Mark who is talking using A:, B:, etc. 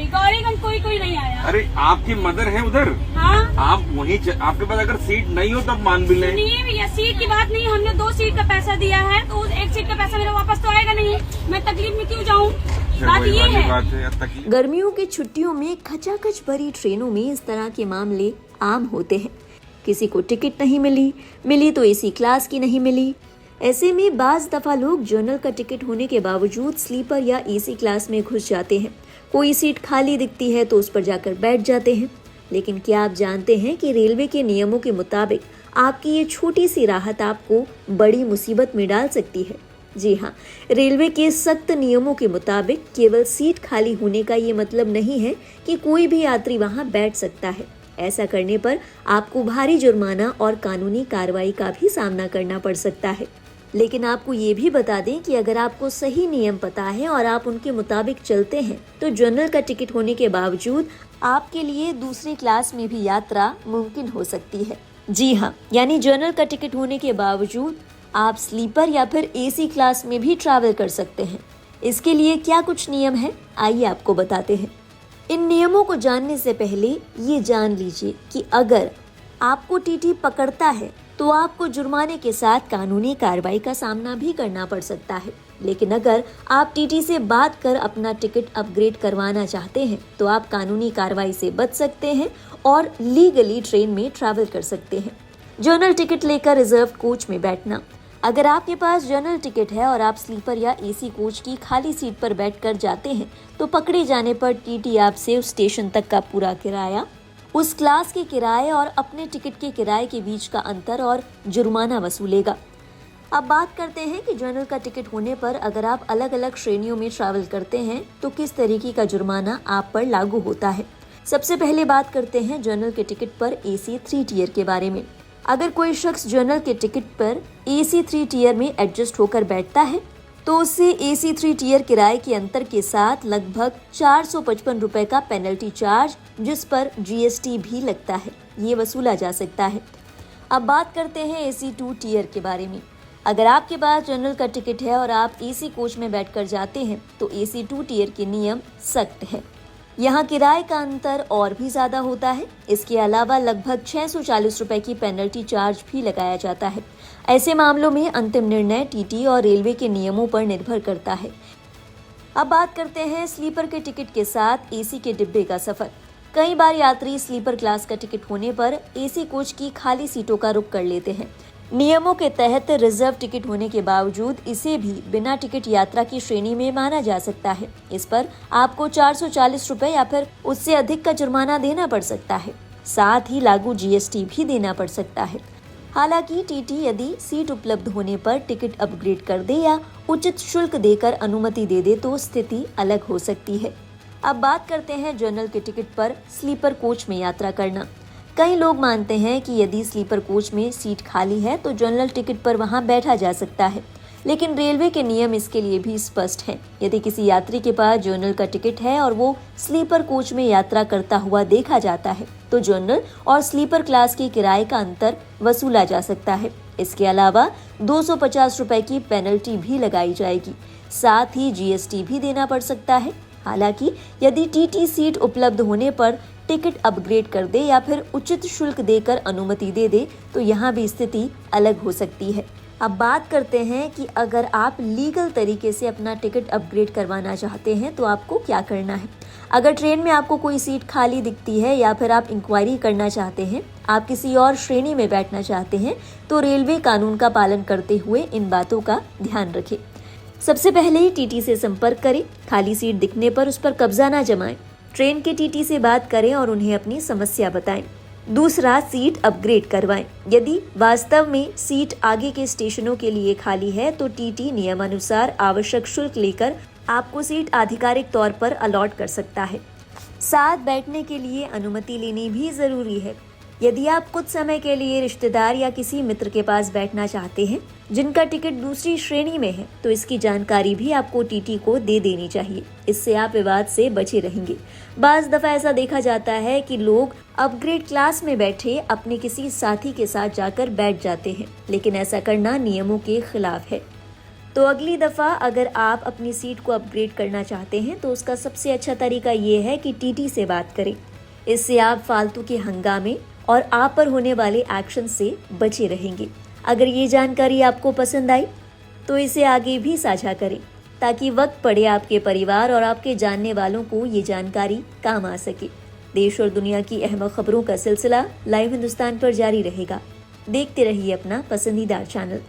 A: कोई, गौरीगंज कोई नहीं आया।
B: अरे आपकी मदर है उधर,
A: हाँ
B: आप वहीं आपके पास अगर सीट नहीं हो तब मान भी लें।
A: नहीं भैया, सीट की बात नहीं, हमने 2 सीट का पैसा दिया है तो उस 1 सीट का पैसा मेरा वापस तो आएगा नहीं, मैं तकलीफ में क्यों जाऊँ, बात ये है।
C: गर्मियों की छुट्टियों में खचाखच भरी ट्रेनों में इस तरह के मामले आम होते हैं। किसी को टिकट नहीं मिली तो एसी क्लास की नहीं मिली। ऐसे में बाज दफा लोग जनरल का टिकट होने के बावजूद स्लीपर या एसी क्लास में घुस जाते हैं। कोई सीट खाली दिखती है तो उस पर जाकर बैठ जाते हैं। लेकिन क्या आप जानते हैं कि रेलवे के नियमों के मुताबिक आपकी ये छोटी सी राहत आपको बड़ी मुसीबत में डाल सकती है। जी हाँ, रेलवे के सख्त नियमों के मुताबिक केवल सीट खाली होने का ये मतलब नहीं है कि कोई भी यात्री वहां बैठ सकता है। ऐसा करने पर आपको भारी जुर्माना और कानूनी कार्रवाई का भी सामना करना पड़ सकता है। लेकिन आपको ये भी बता दें कि अगर आपको सही नियम पता है और आप उनके मुताबिक चलते हैं तो जनरल का टिकट होने के बावजूद आपके लिए दूसरी क्लास में भी यात्रा मुमकिन हो सकती है। जी हाँ, यानी जनरल का टिकट होने के बावजूद आप स्लीपर या फिर एसी क्लास में भी ट्रैवल कर सकते हैं। इसके लिए क्या कुछ नियम है, आइए आपको बताते हैं। इन नियमों को जानने से पहले ये जान लीजिए कि अगर आपको टीटी पकड़ता है तो आपको जुर्माने के साथ कानूनी कार्रवाई का सामना भी करना पड़ सकता है। लेकिन अगर आप टीटी से बात कर अपना टिकट अपग्रेड करवाना चाहते हैं तो आप कानूनी कार्रवाई से बच सकते हैं और लीगली ट्रेन में ट्रैवल कर सकते हैं। जनरल टिकट लेकर रिजर्व कोच में बैठना। अगर आपके पास जनरल टिकट है और आप स्लीपर या एसी कोच की खाली सीट पर बैठकर जाते हैं तो पकड़े जाने पर टीटी आपसे उस स्टेशन तक का पूरा किराया, उस क्लास के किराए और अपने टिकट के किराए के बीच का अंतर और जुर्माना वसूलेगा। अब बात करते हैं कि जनरल का टिकट होने पर अगर आप अलग अलग श्रेणियों में ट्रैवल करते हैं तो किस तरीके का जुर्माना आप पर लागू होता है। सबसे पहले बात करते हैं जनरल के टिकट पर एसी 3 टियर के बारे में। अगर कोई शख्स जनरल के टिकट पर एसी 3 टियर में एडजस्ट होकर बैठता है तो उससे एसी 3 टियर किराए के अंतर के साथ लगभग 455 रुपए का पेनल्टी चार्ज, जिस पर जीएसटी भी लगता है, ये वसूला जा सकता है। अब बात करते हैं एसी 2 टियर के बारे में। अगर आपके पास जनरल का टिकट है और आप एसी कोच में बैठकर जाते हैं तो एसी 2 टियर के नियम सख्त है। यहाँ किराए का अंतर और भी ज्यादा होता है। इसके अलावा लगभग 640 रुपए की पेनल्टी चार्ज भी लगाया जाता है। ऐसे मामलों में अंतिम निर्णय टीटी और रेलवे के नियमों पर निर्भर करता है। अब बात करते हैं स्लीपर के टिकट के साथ एसी के डिब्बे का सफर। कई बार यात्री स्लीपर क्लास का टिकट होने पर एसी कोच की खाली सीटों का रुख कर लेते हैं। नियमों के तहत रिजर्व टिकट होने के बावजूद इसे भी बिना टिकट यात्रा की श्रेणी में माना जा सकता है। इस पर आपको 440 रुपए या फिर उससे अधिक का जुर्माना देना पड़ सकता है। साथ ही लागू जीएसटी भी देना पड़ सकता है। हालांकि टीटी यदि सीट उपलब्ध होने पर टिकट अपग्रेड कर दे या उचित शुल्क देकर अनुमति दे दे तो स्थिति अलग हो सकती है। अब बात करते हैं जनरल के टिकट पर स्लीपर कोच में यात्रा करना। कई लोग मानते हैं कि यदि स्लीपर कोच में सीट खाली है तो जनरल टिकट पर वहां बैठा जा सकता है, लेकिन रेलवे के नियम इसके लिए भी स्पष्ट हैं। यदि किसी यात्री के पास जनरल का टिकट है और वो स्लीपर कोच में यात्रा करता हुआ देखा जाता है तो जनरल और स्लीपर क्लास के किराए का अंतर वसूला जा सकता है। इसके अलावा 250 रुपए की पेनल्टी भी लगाई जाएगी। साथ ही जीएसटी भी देना पड़ सकता है। हालांकि यदि टीटी सीट उपलब्ध होने पर टिकट अपग्रेड कर दे या फिर उचित शुल्क देकर अनुमति दे दे तो यहाँ भी स्थिति अलग हो सकती है। अब बात करते हैं कि अगर आप लीगल तरीके से अपना टिकट अपग्रेड करवाना चाहते हैं तो आपको क्या करना है। अगर ट्रेन में आपको कोई सीट खाली दिखती है या फिर आप इंक्वायरी करना चाहते हैं, आप किसी और श्रेणी में बैठना चाहते हैं तो रेलवे कानून का पालन करते हुए इन बातों का ध्यान रखें। सबसे पहले टीटी से संपर्क करें। खाली सीट दिखने पर उस पर कब्जा ना जमाएं। ट्रेन के टीटी से बात करें और उन्हें अपनी समस्या बताएं। दूसरा, सीट अपग्रेड करवाएं। यदि वास्तव में सीट आगे के स्टेशनों के लिए खाली है तो टीटी नियमानुसार आवश्यक शुल्क लेकर आपको सीट आधिकारिक तौर पर अलॉट कर सकता है। साथ बैठने के लिए अनुमति लेनी भी जरूरी है। यदि आप कुछ समय के लिए रिश्तेदार या किसी मित्र के पास बैठना चाहते हैं जिनका टिकट दूसरी श्रेणी में है तो इसकी जानकारी भी आपको टीटी को दे देनी चाहिए। इससे आप विवाद से बचे रहेंगे। बाज दफा ऐसा देखा जाता है कि लोग अपग्रेड क्लास में बैठे अपने किसी साथी के साथ जाकर बैठ जाते हैं, लेकिन ऐसा करना नियमों के खिलाफ है। तो अगली दफ़ा अगर आप अपनी सीट को अपग्रेड करना चाहते हैं तो उसका सबसे अच्छा तरीका ये है कि टीटी से बात करें। इससे आप फालतू के हंगामे और आप पर होने वाले एक्शन से बचे रहेंगे। अगर ये जानकारी आपको पसंद आई तो इसे आगे भी साझा करें ताकि वक्त पड़े आपके परिवार और आपके जानने वालों को ये जानकारी काम आ सके। देश और दुनिया की अहम खबरों का सिलसिला लाइव हिंदुस्तान पर जारी रहेगा। देखते रहिए अपना पसंदीदा चैनल।